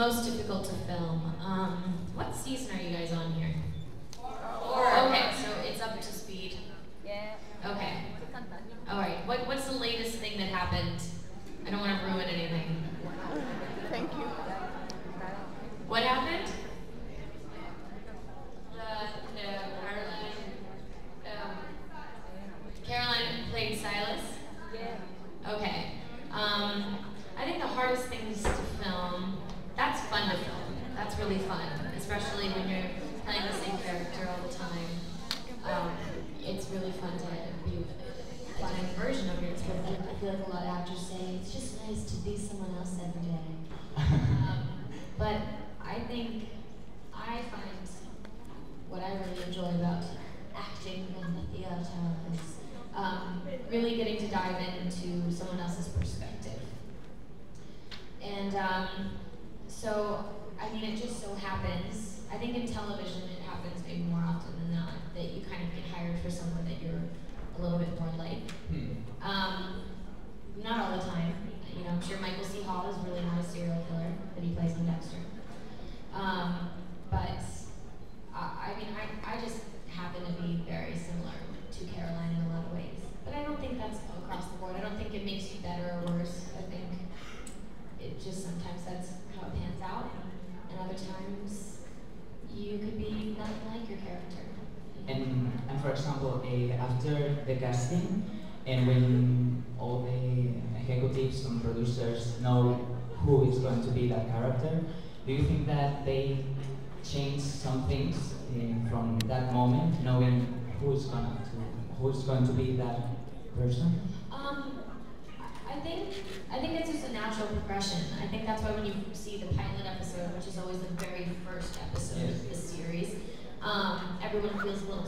most difficult to film? What season are you guys on here? 4. Okay, so it's up to speed. Yeah. Okay. All right. What's the latest thing that happened? I don't want to ruin anything. Thank you. What happened? Caroline played Silas? Yeah. Okay. I think the hardest things to film, that's fun to film. That's really fun, especially when you're playing the same character all the time. It's really fun to be a different version of yourself. I feel like a lot of actors say, it's just nice to be someone else every day. But I think I find what I really enjoy about acting in the theater is really getting to dive into someone else's perspective. And so, I mean, it just so happens, I think in television it happens maybe more often than not, that you kind of get hired for someone that you're a little bit more like. Not all the time. You know, I'm sure Michael C. Hall is really not a serial killer that he plays on Dexter. But I mean, I just happen to be very similar to Caroline in a lot of ways. But I don't think that's across the board. I don't think it makes you better or worse. I think it just sometimes that's how it pans out. And other times you could be nothing like your character. And for example, after the casting, and when all the executives and producers know who is going to be that character, do you think that they change some things from that moment, knowing who is going to be that person? I think it's just a natural progression. I think that's why when you see the pilot episode, which is always the very first episode of the series, everyone feels a little